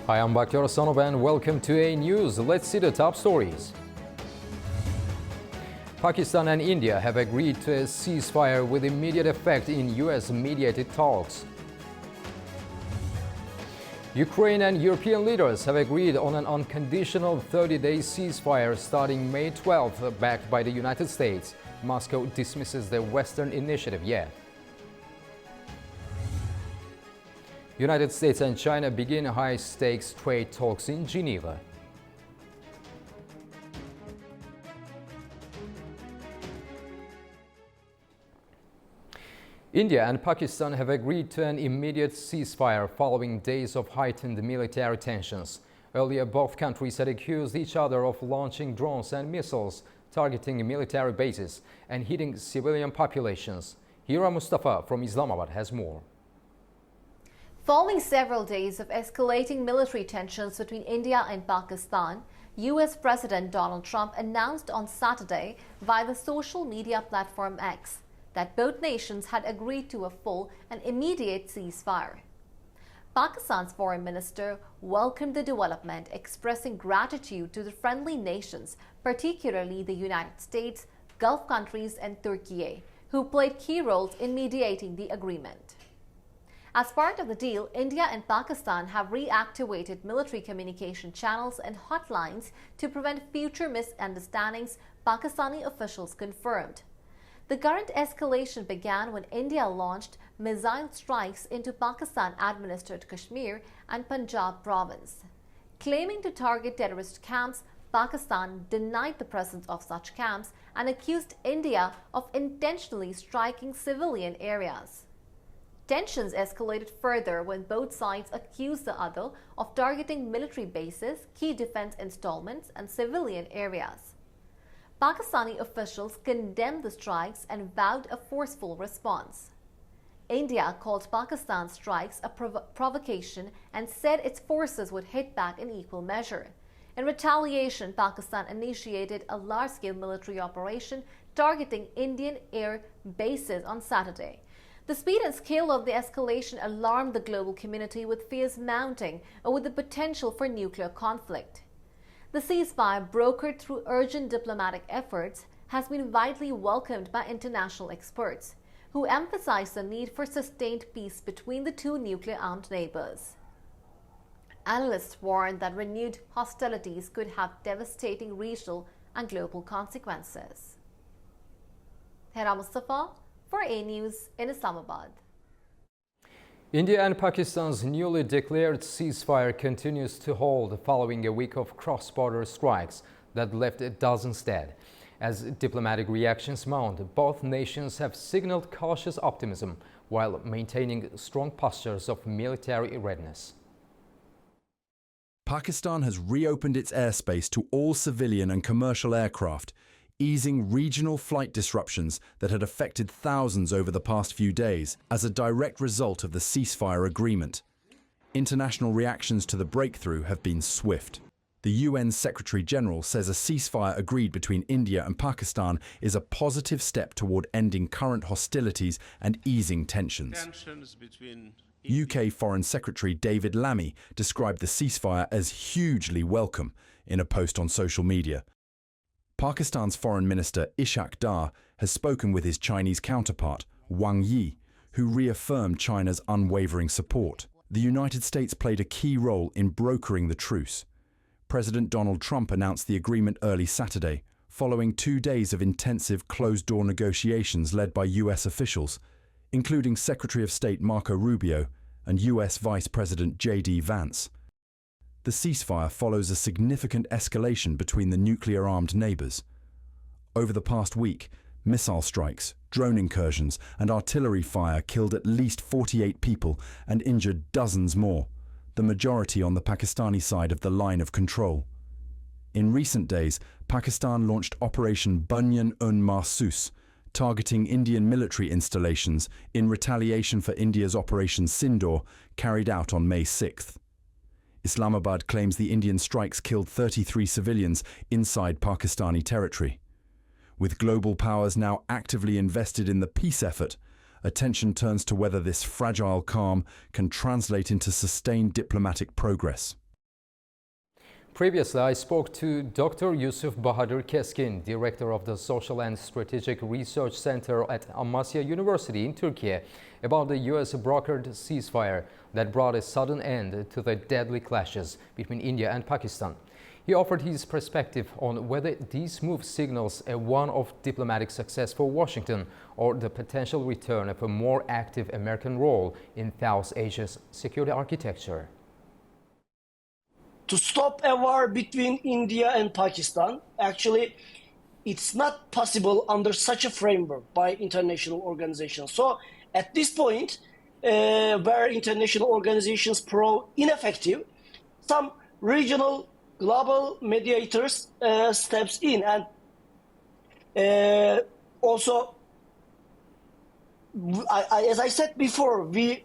Hi, I'm Bakhtiar Sanov and welcome to A News. Let's see the top stories. Pakistan and India have agreed to a ceasefire with immediate effect in US-mediated talks. Ukraine and European leaders have agreed on an unconditional 30-day ceasefire starting May 12th, backed by the United States. Moscow dismisses the Western initiative yet. United States and China begin high-stakes trade talks in Geneva. India and Pakistan have agreed to an immediate ceasefire following days of heightened military tensions. Earlier, both countries had accused each other of launching drones and missiles targeting military bases and hitting civilian populations. Hira Mustafa from Islamabad has more. Following several days of escalating military tensions between India and Pakistan, US President Donald Trump announced on Saturday via the social media platform X that both nations had agreed to a full and immediate ceasefire. Pakistan's foreign minister welcomed the development, expressing gratitude to the friendly nations, particularly the United States, Gulf countries and Turkey, who played key roles in mediating the agreement. As part of the deal, India and Pakistan have reactivated military communication channels and hotlines to prevent future misunderstandings, Pakistani officials confirmed. The current escalation began when India launched missile strikes into Pakistan-administered Kashmir and Punjab province. Claiming to target terrorist camps, Pakistan denied the presence of such camps and accused India of intentionally striking civilian areas. Tensions escalated further when both sides accused the other of targeting military bases, key defense installments, and civilian areas. Pakistani officials condemned the strikes and vowed a forceful response. India called Pakistan's strikes a provocation and said its forces would hit back in equal measure. In retaliation, Pakistan initiated a large-scale military operation targeting Indian air bases on Saturday. The speed and scale of the escalation alarmed the global community, with fears mounting over the potential for nuclear conflict. The ceasefire, brokered through urgent diplomatic efforts, has been widely welcomed by international experts, who emphasize the need for sustained peace between the two nuclear-armed neighbors. Analysts warn that renewed hostilities could have devastating regional and global consequences. Hira Mustafa for A News in Islamabad. India and Pakistan's newly declared ceasefire continues to hold following a week of cross-border strikes that left dozens dead. As diplomatic reactions mount, both nations have signaled cautious optimism while maintaining strong postures of military readiness. Pakistan has reopened its airspace to all civilian and commercial aircraft, easing regional flight disruptions that had affected thousands over the past few days as a direct result of the ceasefire agreement. International reactions to the breakthrough have been swift. The UN Secretary-General says a ceasefire agreed between India and Pakistan is a positive step toward ending current hostilities and easing tensions. UK Foreign Secretary David Lammy described the ceasefire as hugely welcome in a post on social media. Pakistan's Foreign Minister Ishaq Dar has spoken with his Chinese counterpart, Wang Yi, who reaffirmed China's unwavering support. The United States played a key role in brokering the truce. President Donald Trump announced the agreement early Saturday, following 2 days of intensive closed-door negotiations led by US officials, including Secretary of State Marco Rubio and US Vice President J.D. Vance. The ceasefire follows a significant escalation between the nuclear-armed neighbors. Over the past week, missile strikes, drone incursions, and artillery fire killed at least 48 people and injured dozens more, the majority on the Pakistani side of the line of control. In recent days, Pakistan launched Operation Bunyan-un-Mahsus, targeting Indian military installations in retaliation for India's Operation Sindoor, carried out on May 6th. Islamabad claims the Indian strikes killed 33 civilians inside Pakistani territory. With global powers now actively invested in the peace effort, attention turns to whether this fragile calm can translate into sustained diplomatic progress. Previously, I spoke to Dr. Yusuf Bahadur Keskin, director of the Social and Strategic Research Center at Amasya University in Turkey, about the US-brokered ceasefire that brought a sudden end to the deadly clashes between India and Pakistan. He offered his perspective on whether this move signals a one of diplomatic success for Washington or the potential return of a more active American role in South Asia's security architecture. To stop a war between India and Pakistan, actually, it's not possible under such a framework by international organizations. So at this point, where international organizations prove ineffective, some regional global mediators steps in, and also, as I said before, we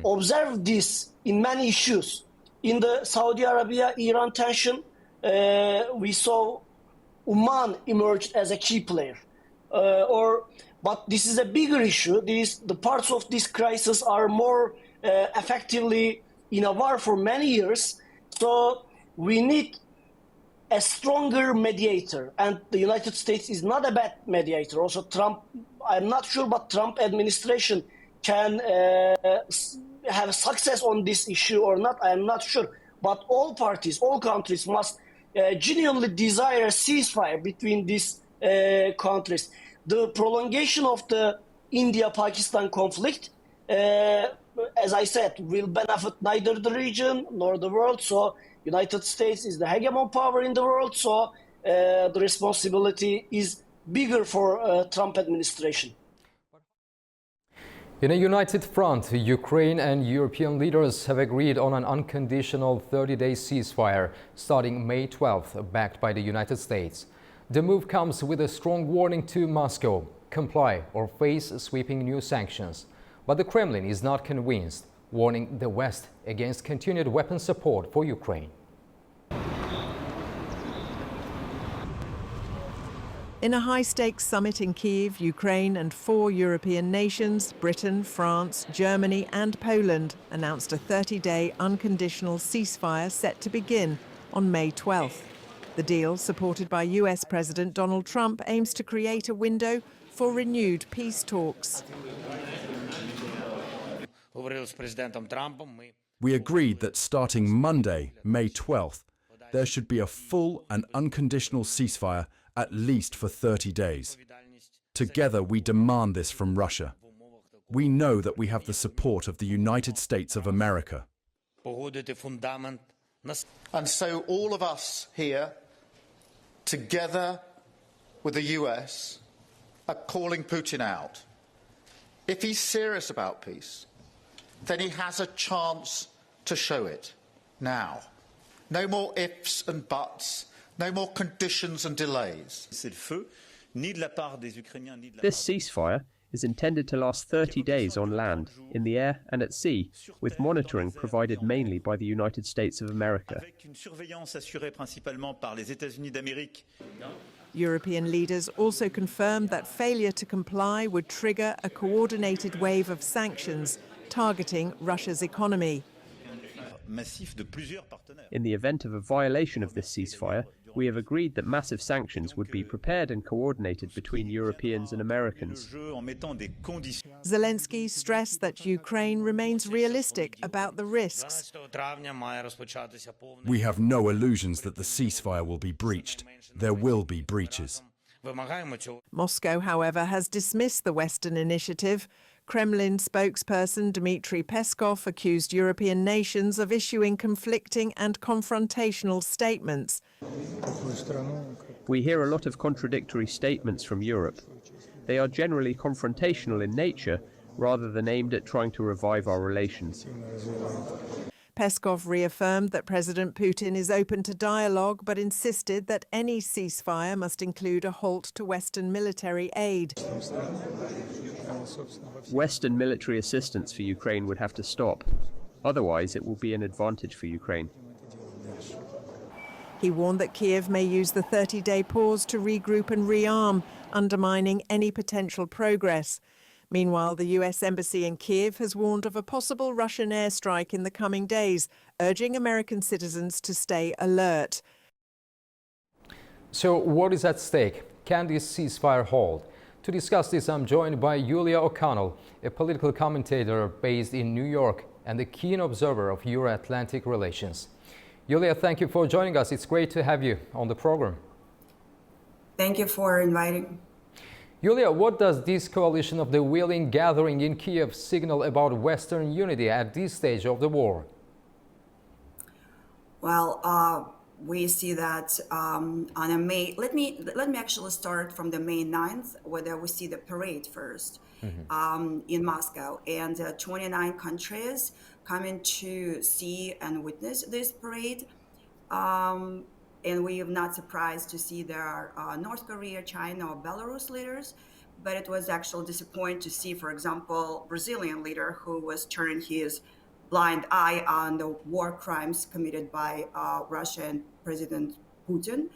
observe this in many issues. In the Saudi Arabia-Iran tension, we saw Oman emerged as a key player. But this is a bigger issue. The parts of this crisis are more effectively in a war for many years. So we need a stronger mediator. And the United States is not a bad mediator. Also, Trump, I'm not sure, but Trump administration can have success on this issue or not, I am not sure. But all parties, all countries must genuinely desire a ceasefire between these countries. The prolongation of the India-Pakistan conflict, as I said, will benefit neither the region nor the world. So United States is the hegemon power in the world. So the responsibility is bigger for Trump administration. In a united front, Ukraine and European leaders have agreed on an unconditional 30-day ceasefire starting May 12th, backed by the United States. The move comes with a strong warning to Moscow: comply or face sweeping new sanctions. But the Kremlin is not convinced, warning the West against continued weapon support for Ukraine. In a high-stakes summit in Kyiv, Ukraine and 4 European nations, Britain, France, Germany and Poland, announced a 30-day unconditional ceasefire set to begin on May 12th. The deal, supported by US President Donald Trump, aims to create a window for renewed peace talks. We agreed that starting Monday, May 12th, there should be a full and unconditional ceasefire at least for 30 days. Together, we demand this from Russia. We know that we have the support of the United States of America. And so all of us here, together with the US, are calling Putin out. If he's serious about peace, then he has a chance to show it now. No more ifs and buts. No more conditions and delays. This ceasefire is intended to last 30 days on land, in the air and at sea, with monitoring provided mainly by the United States of America. European leaders also confirmed that failure to comply would trigger a coordinated wave of sanctions targeting Russia's economy. In the event of a violation of this ceasefire, we have agreed that massive sanctions would be prepared and coordinated between Europeans and Americans. Zelensky stressed that Ukraine remains realistic about the risks. We have no illusions that the ceasefire will be breached. There will be breaches. Moscow, however, has dismissed the Western initiative. Kremlin spokesperson Dmitry Peskov accused European nations of issuing conflicting and confrontational statements. We hear a lot of contradictory statements from Europe. They are generally confrontational in nature, rather than aimed at trying to revive our relations. Peskov reaffirmed that President Putin is open to dialogue, but insisted that any ceasefire must include a halt to Western military aid. Western military assistance for Ukraine would have to stop. Otherwise, it will be an advantage for Ukraine. He warned that Kyiv may use the 30-day pause to regroup and rearm, undermining any potential progress. Meanwhile, the US Embassy in Kyiv has warned of a possible Russian airstrike in the coming days, urging American citizens to stay alert. So what is at stake? Can this ceasefire hold? To discuss this, I'm joined by Julia O'Connell, a political commentator based in New York and a keen observer of Euro-Atlantic relations. Julia, thank you for joining us. It's great to have you on the program. Thank you for inviting. Julia, what does this coalition of the willing gathering in Kyiv signal about Western unity at this stage of the war? Well, we see that on a May. Let me actually start from the May 9th, where we see the parade first in Moscow, and 29 countries coming to see and witness this parade. And we are not surprised to see there are North Korea, China, or Belarus leaders, but it was actually disappointing to see, for example, Brazilian leader who was turning his blind eye on the war crimes committed by Russia and President Putin.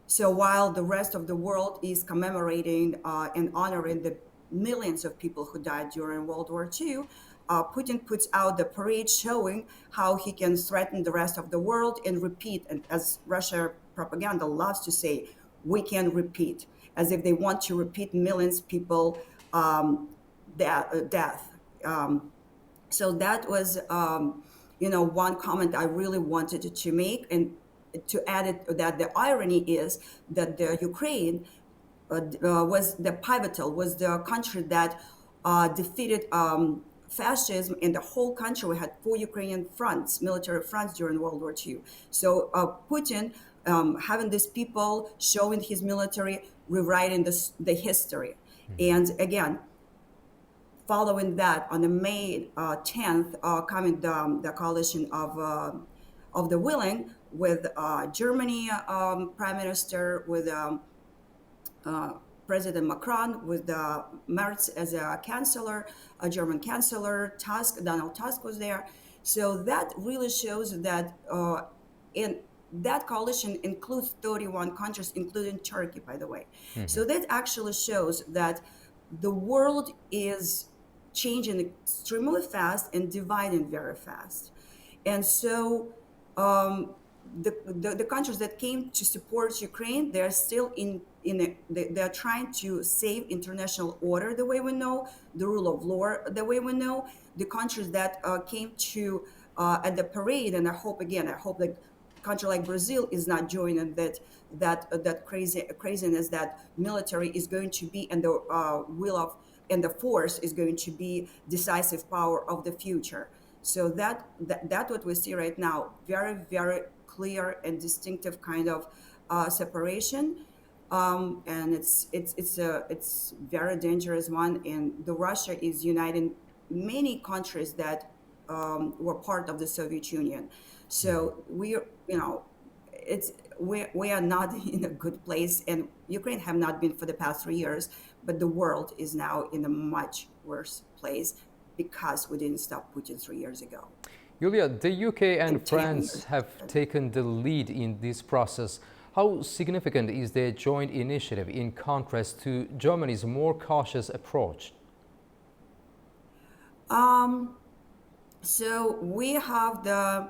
So while the rest of the world is commemorating and honoring the millions of people who died during World War II, Putin puts out the parade showing how he can threaten the rest of the world and repeat, and as Russia propaganda loves to say, we can repeat, as if they want to repeat millions of people death. So that was, one comment I really wanted to make, and to add it that the irony is that the Ukraine was the pivotal, was the country that defeated fascism in the whole country. We had 4 Ukrainian fronts, military fronts during World War II. So Putin, having these people showing his military, rewriting the history. And again, following that, on the May 10th, coming the coalition of the willing with Germany Prime Minister, with President Macron, with Merz as a chancellor, a German chancellor, Donald Tusk was there. So that really shows that in that coalition includes 31 countries, including Turkey, by the way. So that actually shows that the world is changing extremely fast and dividing very fast. And so the countries that came to support Ukraine, they're still they're trying to save international order the way we know, the rule of law the way we know. The countries that came to at the parade, and I hope that country like Brazil is not joining that craziness that military is going to be, and the will of and the force is going to be decisive power of the future. So that what we see right now, very, very clear and distinctive kind of separation, and it's very dangerous one. And the Russia is uniting many countries that were part of the Soviet Union. So we are not in a good place, and Ukraine have not been for the past 3 years, but the world is now in a much worse place because we didn't stop Putin 3 years ago. Julia, the UK and France have taken the lead in this process. How significant is their joint initiative in contrast to Germany's more cautious approach? So we have the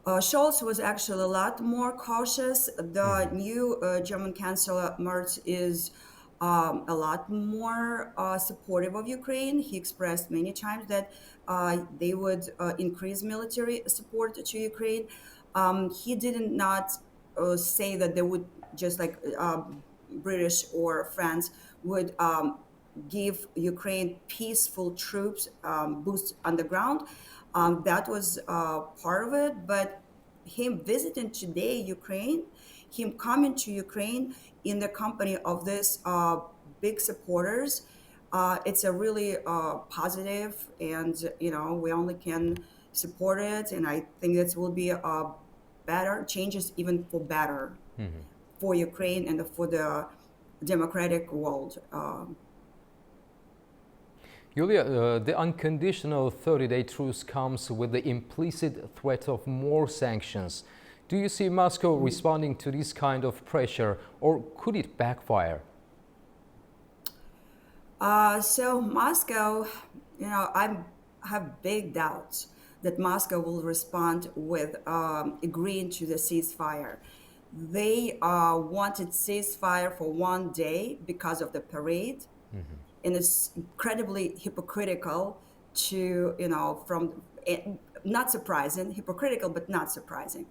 Scholz was actually a lot more cautious. The new German Chancellor Merz is a lot more supportive of Ukraine. He expressed many times that they would increase military support to Ukraine. He did not say that they would, just like British or France would give Ukraine peaceful troops boots on the ground. That was part of it, but him visiting today Ukraine, him coming to Ukraine in the company of these big supporters, it's a really positive, and we only can support it. And I think this will be better changes, even for better for Ukraine and for the democratic world. Julia, the unconditional 30-day truce comes with the implicit threat of more sanctions. Do you see Moscow responding to this kind of pressure, or could it backfire? So Moscow, I have big doubts that Moscow will respond with agreeing to the ceasefire. They wanted ceasefire for one day because of the parade, and it's incredibly hypocritical to, not surprising, hypocritical but not surprising.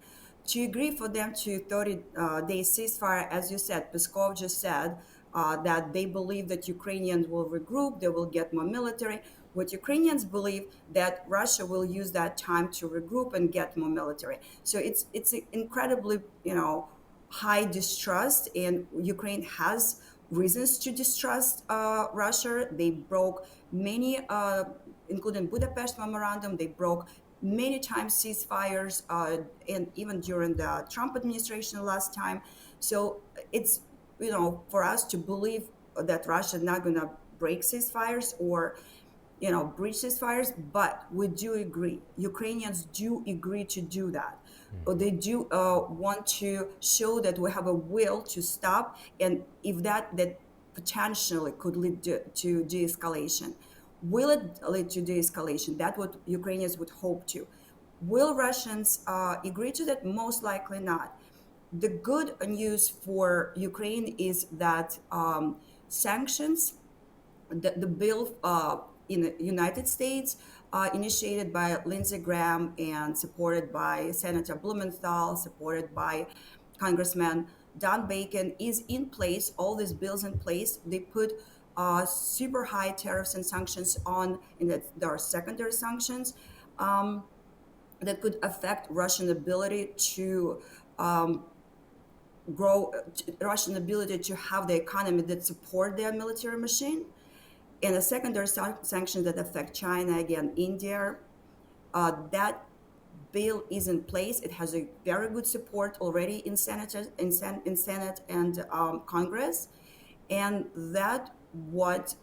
To agree for them to 30-day ceasefire, as you said, Peskov just said that they believe that Ukrainians will regroup, they will get more military. What Ukrainians believe that Russia will use that time to regroup and get more military. So it's incredibly, high distrust, and Ukraine has reasons to distrust Russia. They broke many, including Budapest Memorandum, they broke many times ceasefires, and even during the Trump administration last time. So it's, for us to believe that Russia is not going to break ceasefires or, breach ceasefires, but we do agree. Ukrainians do agree to do that. They do want to show that we have a will to stop, and if that potentially could lead to de-escalation. Will it lead to de-escalation? That's what Ukrainians would hope to. Will Russians agree to that? Most likely not. The good news for Ukraine is that sanctions, the bill in the United States, initiated by Lindsey Graham and supported by Senator Blumenthal, supported by Congressman Don Bacon, is in place. All these bills in place. They put super high tariffs and sanctions on, and that there are secondary sanctions that could affect Russian ability to grow, Russian ability to have the economy that support their military machine. And the secondary sanctions that affect China, again, India, that bill is in place. It has a very good support already in Senate and Congress, and that what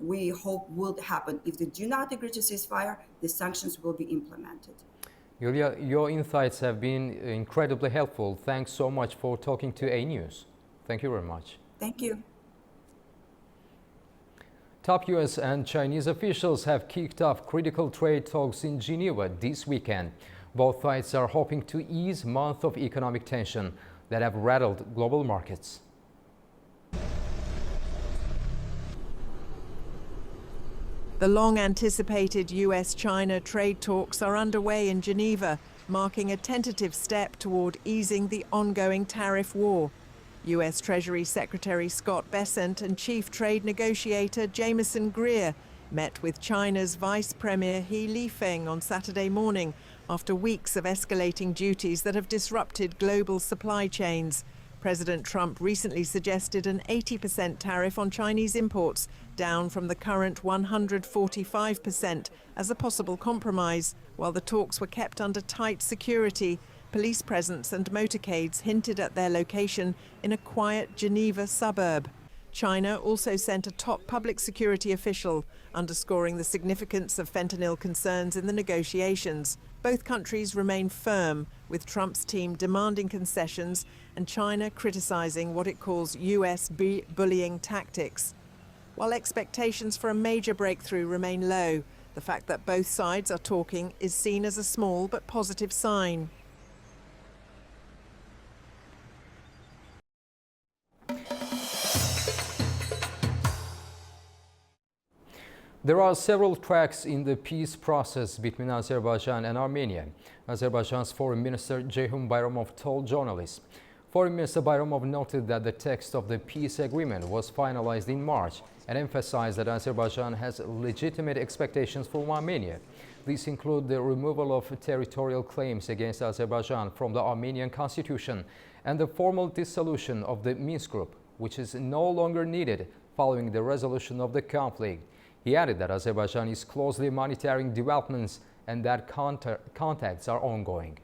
we hope will happen. If they do not agree to ceasefire, the sanctions will be implemented. Yulia, your insights have been incredibly helpful. Thanks so much for talking to A News. Thank you very much. Thank you. Top U.S. and Chinese officials have kicked off critical trade talks in Geneva this weekend. Both sides are hoping to ease months of economic tension that have rattled global markets. The long-anticipated US-China trade talks are underway in Geneva, marking a tentative step toward easing the ongoing tariff war. US Treasury Secretary Scott Bessent and Chief Trade Negotiator Jameson Greer met with China's Vice Premier He Lifeng on Saturday morning after weeks of escalating duties that have disrupted global supply chains. President Trump recently suggested an 80% tariff on Chinese imports, down from the current 145%, as a possible compromise. While the talks were kept under tight security, police presence and motorcades hinted at their location in a quiet Geneva suburb. China also sent a top public security official, underscoring the significance of fentanyl concerns in the negotiations. Both countries remain firm, with Trump's team demanding concessions and China criticizing what it calls US bullying tactics. While expectations for a major breakthrough remain low, the fact that both sides are talking is seen as a small but positive sign. There are several tracks in the peace process between Azerbaijan and Armenia. Azerbaijan's Foreign Minister Ceyhun Bayramov told journalists. Foreign Minister Bayramov noted that the text of the peace agreement was finalized in March and emphasized that Azerbaijan has legitimate expectations from Armenia. These include the removal of territorial claims against Azerbaijan from the Armenian constitution and the formal dissolution of the Minsk group, which is no longer needed following the resolution of the conflict. He added that Azerbaijan is closely monitoring developments and that contacts are ongoing.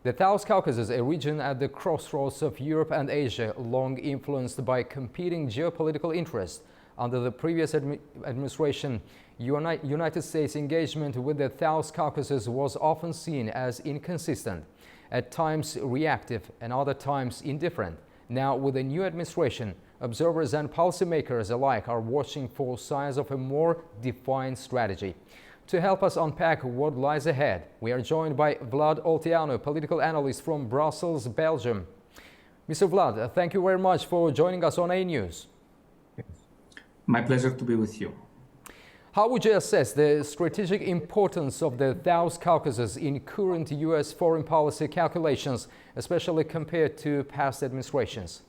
The South Caucasus, a region at the crossroads of Europe and Asia, long influenced by competing geopolitical interests. Under the previous administration, United States engagement with the South Caucasus was often seen as inconsistent, at times reactive and other times indifferent. Now, with the new administration, observers and policymakers alike are watching for signs of a more defined strategy. To help us unpack what lies ahead, we are joined by Vlad Olteanu, political analyst from Brussels, Belgium. Mr. Vlad, thank you very much for joining us on A News. My pleasure to be with you. How would you assess the strategic importance of the South Caucasus in current U.S. foreign policy calculations, especially compared to past administrations?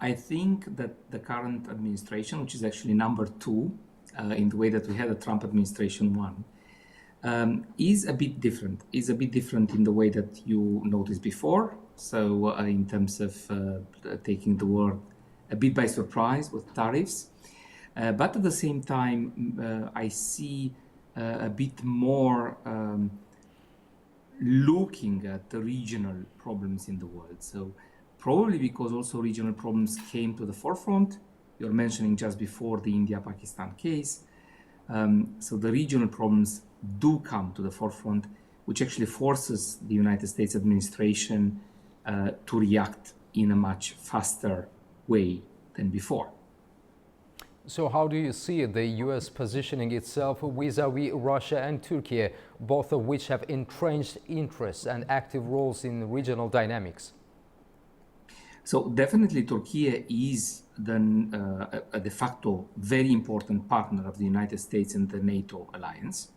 I think that the current administration, which is actually number two in the way that we had a Trump administration one, is a bit different. Is a bit different in the way that you noticed before. So in terms of taking the world a bit by surprise with tariffs. But at the same time, I see a bit more looking at the regional problems in the world. So probably because also regional problems came to the forefront. You're mentioning just before the India-Pakistan case. So the regional problems do come to the forefront, which actually forces the United States administration to react in a much faster way than before. So how do you see the U.S. positioning itself vis-à-vis Russia and Turkey, both of which have entrenched interests and active roles in regional dynamics? So definitely Turkey is then a de facto very important partner of the United States and the NATO alliance.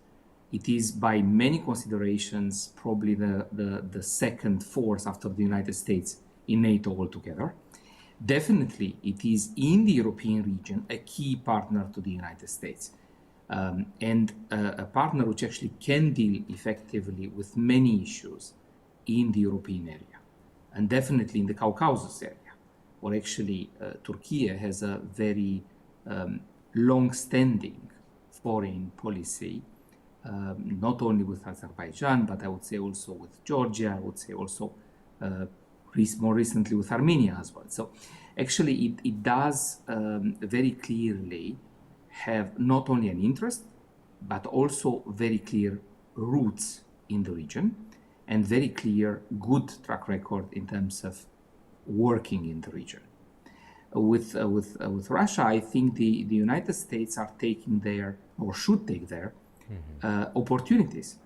It is by many considerations probably the second force after the United States in NATO altogether. Definitely, it is in the European region a key partner to the United States and a partner which actually can deal effectively with many issues in the European area and definitely in the Caucasus area, where actually Turkey has a very long-standing foreign policy, not only with Azerbaijan, but I would say also with Georgia, I would say also more recently with Armenia as well. So actually it does very clearly have not only an interest, but also very clear roots in the region and very clear good track record in terms of working in the region. With Russia, I think the United States are taking their, or should take their, opportunities.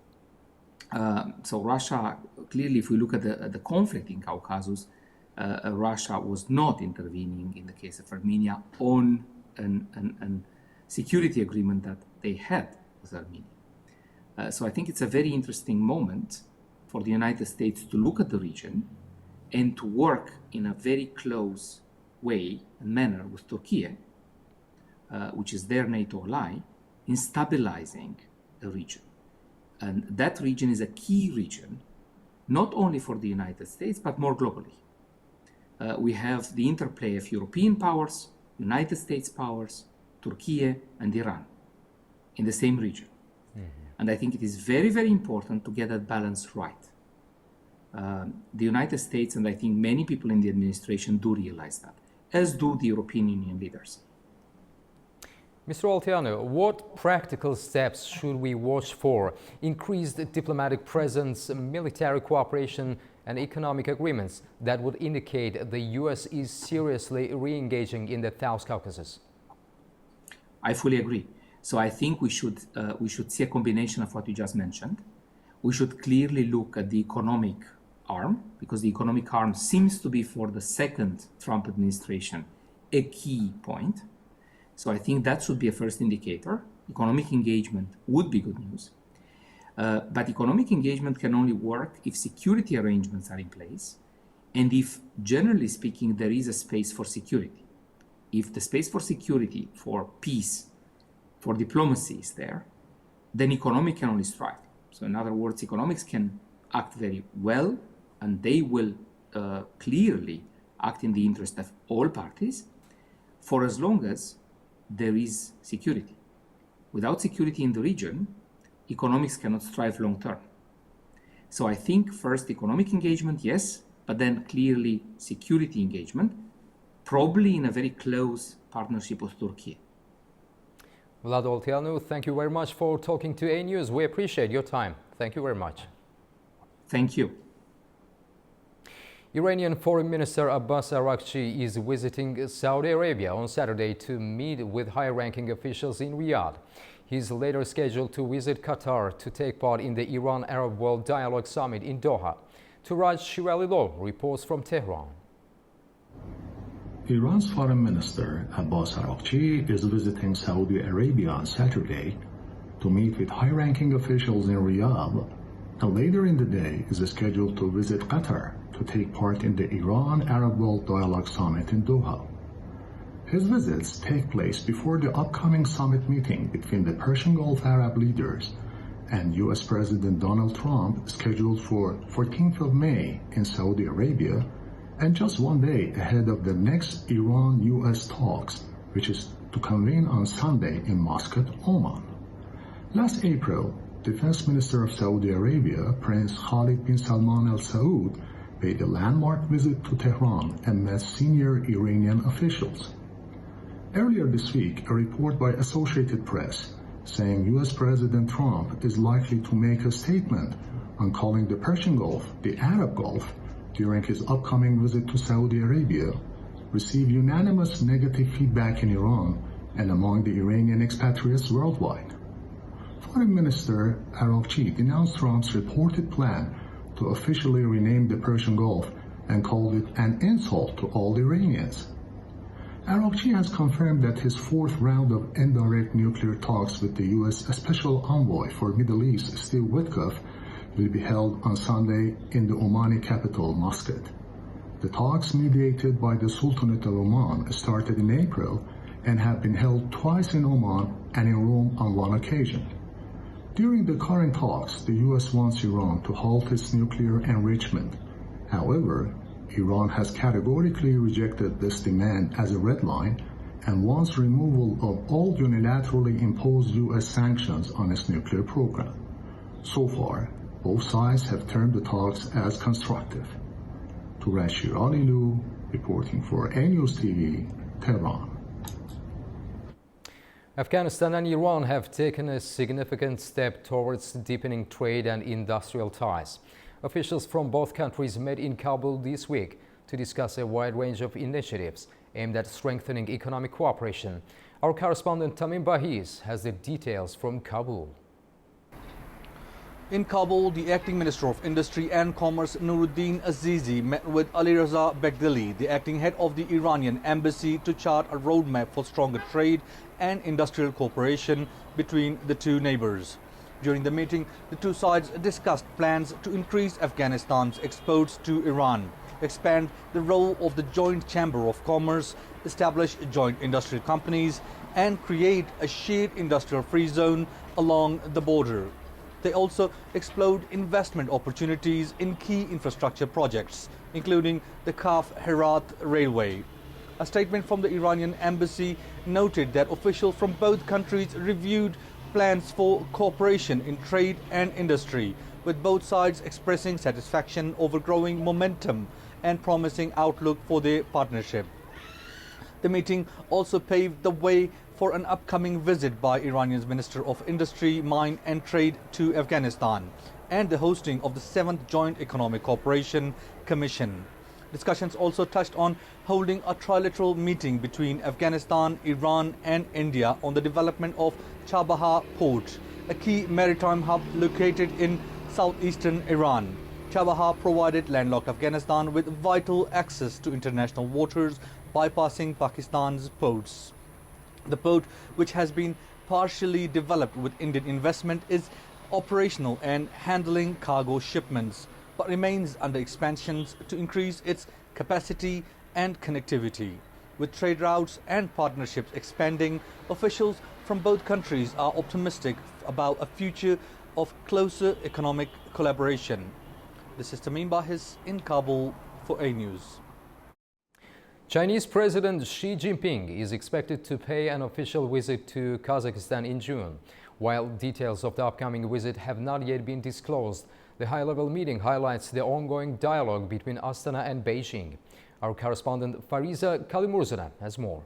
So Russia, clearly, if we look at the conflict in Caucasus, Russia was not intervening in the case of Armenia on an security agreement that they had with Armenia. So I think it's a very interesting moment for the United States to look at the region and to work in a very close way and manner with Turkey, which is their NATO ally, in stabilizing the region. And that region is a key region, not only for the United States, but more globally. We have the interplay of European powers, United States powers, Turkey, and Iran in the same region. And I think it is very, very important to get that balance right. The United States, and I think many people in the administration do realize that, as do the European Union leaders. Mr. Olteanu, what practical steps should we watch for? Increased diplomatic presence, military cooperation, and economic agreements that would indicate the U.S. is seriously re-engaging in the South Caucasus? I fully agree. So I think we should see a combination of what you just mentioned. We should clearly look at the economic arm, because the economic arm seems to be for the second Trump administration a key point. So I think that should be a first indicator. Economic engagement would be good news. But economic engagement can only work if security arrangements are in place and if, generally speaking, there is a space for security. If the space for security, for peace, for diplomacy is there, then economic can only strive. So in other words, economics can act very well, and they will clearly act in the interest of all parties for as long as there is security. Without security in the region, economics cannot strive long term. So I think first economic engagement, yes, but then clearly security engagement, probably in a very close partnership with Turkey. Vlad Olteanu, thank you very much for talking to A News. We appreciate your time. Thank you very much. Thank you. Iranian Foreign Minister Abbas Araghchi is visiting Saudi Arabia on Saturday to meet with high-ranking officials in Riyadh. He is later scheduled to visit Qatar to take part in the Iran-Arab World Dialogue Summit in Doha. Turaj Shiralilo reports from Tehran. Iran's Foreign Minister Abbas Araghchi is visiting Saudi Arabia on Saturday to meet with high-ranking officials in Riyadh, and later in the day is scheduled to visit Qatar to take part in the Iran-Arab World Dialogue Summit in Doha. His visits take place before the upcoming summit meeting between the Persian Gulf Arab leaders and U.S. President Donald Trump, scheduled for 14th of May in Saudi Arabia, and just one day ahead of the next Iran-U.S. talks, which is to convene on Sunday in Muscat, Oman. Last April, Defense Minister of Saudi Arabia, Prince Khalid bin Salman Al Saud, paid a landmark visit to Tehran and met senior Iranian officials. Earlier this week, a report by Associated Press saying U.S. President Trump is likely to make a statement on calling the Persian Gulf the Arab Gulf during his upcoming visit to Saudi Arabia received unanimous negative feedback in Iran and among the Iranian expatriates worldwide. Foreign Minister Araghchi denounced Trump's reported plan to officially rename the Persian Gulf and called it an insult to all Iranians. Araghchi has confirmed that his fourth round of indirect nuclear talks with the U.S. Special Envoy for Middle East, Steve Witkoff, will be held on Sunday in the Omani capital, Muscat. The talks, mediated by the Sultanate of Oman, started in April and have been held twice in Oman and in Rome on one occasion. During the current talks, the U.S. wants Iran to halt its nuclear enrichment. However, Iran has categorically rejected this demand as a red line and wants removal of all unilaterally imposed U.S. sanctions on its nuclear program. So far, both sides have termed the talks as constructive. Turaj Shiralilo, reporting for A News TV, Tehran. Afghanistan and Iran have taken a significant step towards deepening trade and industrial ties. Officials from both countries met in Kabul this week to discuss a wide range of initiatives aimed at strengthening economic cooperation. Our correspondent Tamim Bahiz has the details from Kabul. In Kabul, the acting Minister of Industry and Commerce Nuruddin Azizi met with Alireza Begdeli, the acting head of the Iranian embassy, to chart a roadmap for stronger trade and industrial cooperation between the two neighbors. During the meeting, the two sides discussed plans to increase Afghanistan's exports to Iran, expand the role of the Joint Chamber of Commerce, establish joint industrial companies, and create a shared industrial free zone along the border. They also explored investment opportunities in key infrastructure projects, including the Kaf-Herat Railway. A statement from the Iranian embassy noted that officials from both countries reviewed plans for cooperation in trade and industry, with both sides expressing satisfaction over growing momentum and promising outlook for their partnership. The meeting also paved the way for an upcoming visit by Iranian's Minister of Industry, Mine and Trade to Afghanistan and the hosting of the 7th Joint Economic Cooperation Commission. Discussions also touched on holding a trilateral meeting between Afghanistan, Iran and India on the development of Chabahar Port, a key maritime hub located in southeastern Iran. Chabahar provided landlocked Afghanistan with vital access to international waters, bypassing Pakistan's ports. The port, which has been partially developed with Indian investment, is operational and handling cargo shipments, but remains under expansions to increase its capacity and connectivity. With trade routes and partnerships expanding, officials from both countries are optimistic about a future of closer economic collaboration. This is Tamim Bahiz in Kabul for A News. Chinese President Xi Jinping is expected to pay an official visit to Kazakhstan in June. While details of the upcoming visit have not yet been disclosed, the high-level meeting highlights the ongoing dialogue between Astana and Beijing. Our correspondent Fariza Kalimurzana has more.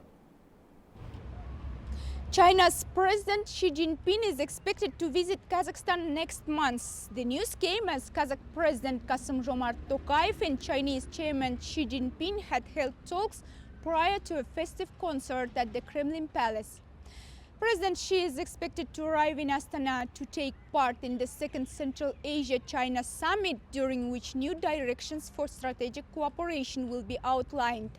China's President Xi Jinping is expected to visit Kazakhstan next month. The news came as Kazakh President Kassym-Jomart Tokayev and Chinese Chairman Xi Jinping had held talks prior to a festive concert at the Kremlin Palace. President Xi is expected to arrive in Astana to take part in the second Central Asia-China summit, during which new directions for strategic cooperation will be outlined.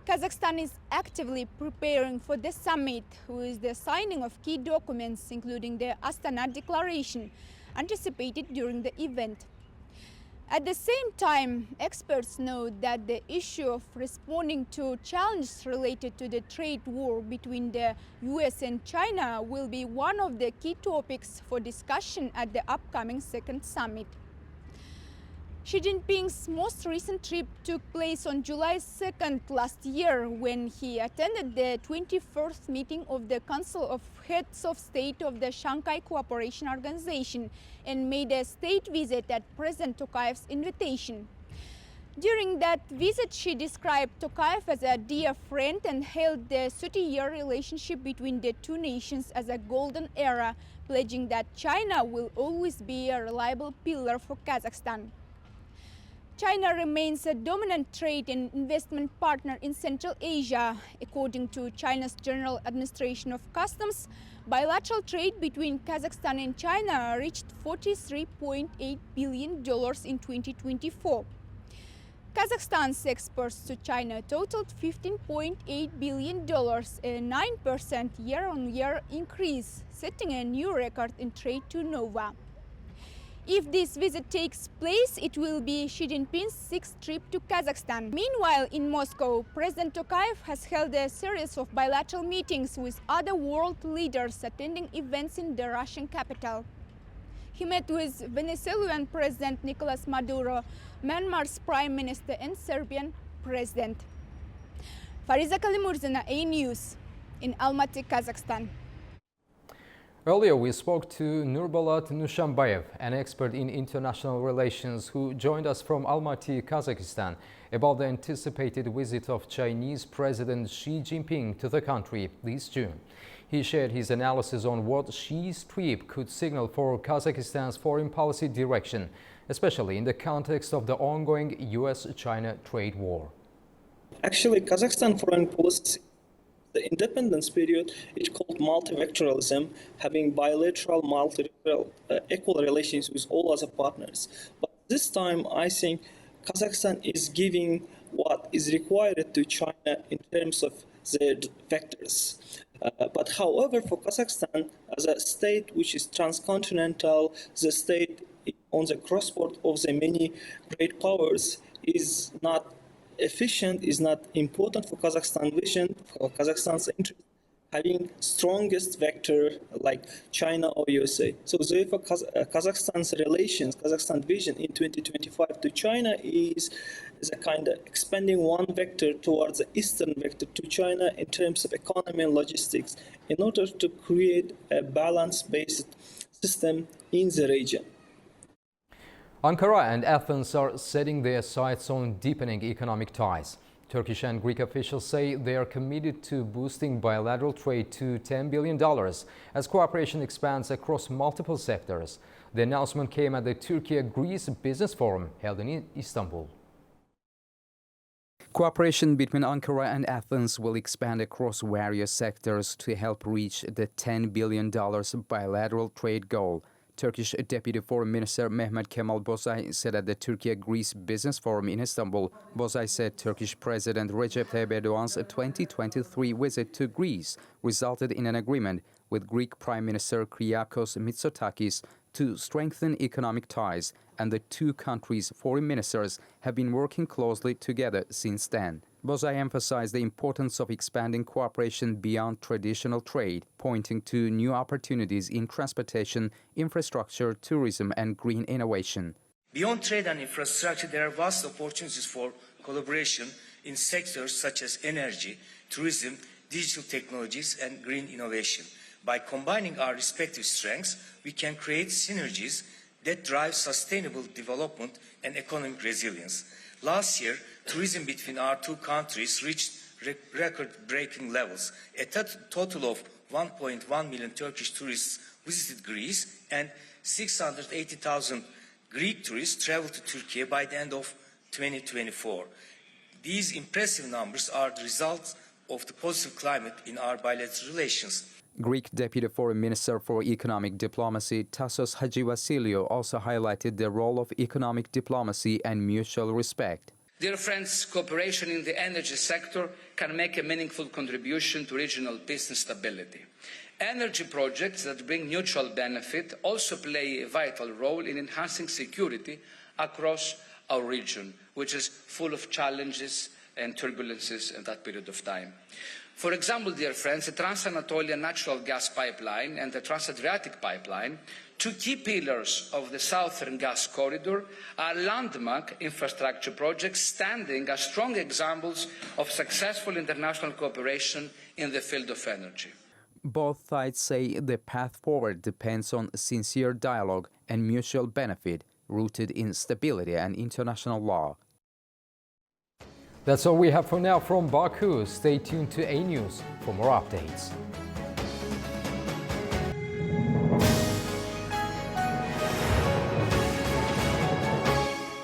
Kazakhstan is actively preparing for the summit, with the signing of key documents, including the Astana Declaration, anticipated during the event. At the same time, experts note that the issue of responding to challenges related to the trade war between the US and China will be one of the key topics for discussion at the upcoming second summit. Xi Jinping's most recent trip took place on July 2nd last year, when he attended the 21st meeting of the Council of Heads of State of the Shanghai Cooperation Organization and made a state visit at President Tokayev's invitation. During that visit, Xi described Tokayev as a dear friend and hailed the 30-year relationship between the two nations as a golden era, pledging that China will always be a reliable pillar for Kazakhstan. China remains a dominant trade and investment partner in Central Asia. According to China's General Administration of Customs, bilateral trade between Kazakhstan and China reached $43.8 billion in 2024. Kazakhstan's exports to China totaled $15.8 billion, a 9% year-on-year increase, setting a new record in trade turnover. If this visit takes place, it will be Xi Jinping's sixth trip to Kazakhstan. Meanwhile, in Moscow, President Tokayev has held a series of bilateral meetings with other world leaders attending events in the Russian capital. He met with Venezuelan President Nicolas Maduro, Myanmar's Prime Minister and Serbian President. Fariza Kalimurzina, A News, in Almaty, Kazakhstan. Earlier, we spoke to Nurbalat Nushambayev, an expert in international relations who joined us from Almaty, Kazakhstan, about the anticipated visit of Chinese President Xi Jinping to the country this June. He shared his analysis on what Xi's trip could signal for Kazakhstan's foreign policy direction, especially in the context of the ongoing US-China trade war. Actually, Kazakhstan foreign policy, the independence period, is called multivectoralism, having bilateral, multilateral, equal relations with all other partners. But this time, I think Kazakhstan is giving what is required to China in terms of their vectors. But however, for Kazakhstan, as a state which is transcontinental, the state on the crossborder of the many great powers is not efficient, is not important for Kazakhstan's vision, for Kazakhstan's interest, having strongest vector like China or USA. So therefore, Kazakhstan's relations, Kazakhstan's vision in 2025 to China is a kind of expanding one vector towards the eastern vector to China in terms of economy and logistics, in order to create a balance-based system in the region. Ankara and Athens are setting their sights on deepening economic ties. Turkish and Greek officials say they are committed to boosting bilateral trade to $10 billion as cooperation expands across multiple sectors. The announcement came at the Turkey-Greece Business Forum held in Istanbul. Cooperation between Ankara and Athens will expand across various sectors to help reach the $10 billion bilateral trade goal. Turkish Deputy Foreign Minister Mehmet Kemal Bozay said at the Turkey-Greece Business Forum in Istanbul. Bozay said Turkish President Recep Tayyip Erdogan's 2023 visit to Greece resulted in an agreement with Greek Prime Minister Kyriakos Mitsotakis to strengthen economic ties, and the two countries' foreign ministers have been working closely together since then. Bozay emphasized the importance of expanding cooperation beyond traditional trade, pointing to new opportunities in transportation, infrastructure, tourism, and green innovation. Beyond trade and infrastructure, there are vast opportunities for collaboration in sectors such as energy, tourism, digital technologies, and green innovation. By combining our respective strengths, we can create synergies that drive sustainable development and economic resilience. Last year, tourism between our two countries reached record-breaking levels. A total of 1.1 million Turkish tourists visited Greece and 680,000 Greek tourists traveled to Turkey by the end of 2024. These impressive numbers are the result of the positive climate in our bilateral relations. Greek Deputy Foreign Minister for Economic Diplomacy Tassos Hadjivassiliou also highlighted the role of economic diplomacy and mutual respect. Dear friends, cooperation in the energy sector can make a meaningful contribution to regional peace and stability. Energy projects that bring mutual benefit also play a vital role in enhancing security across our region, which is full of challenges and turbulences in that period of time. For example, dear friends, the Trans-Anatolian natural gas pipeline and the Trans-Adriatic pipeline, two key pillars of the Southern Gas Corridor, are landmark infrastructure projects standing as strong examples of successful international cooperation in the field of energy. Both sides say the path forward depends on sincere dialogue and mutual benefit rooted in stability and international law. That's all we have for now from Baku. Stay tuned to A News for more updates.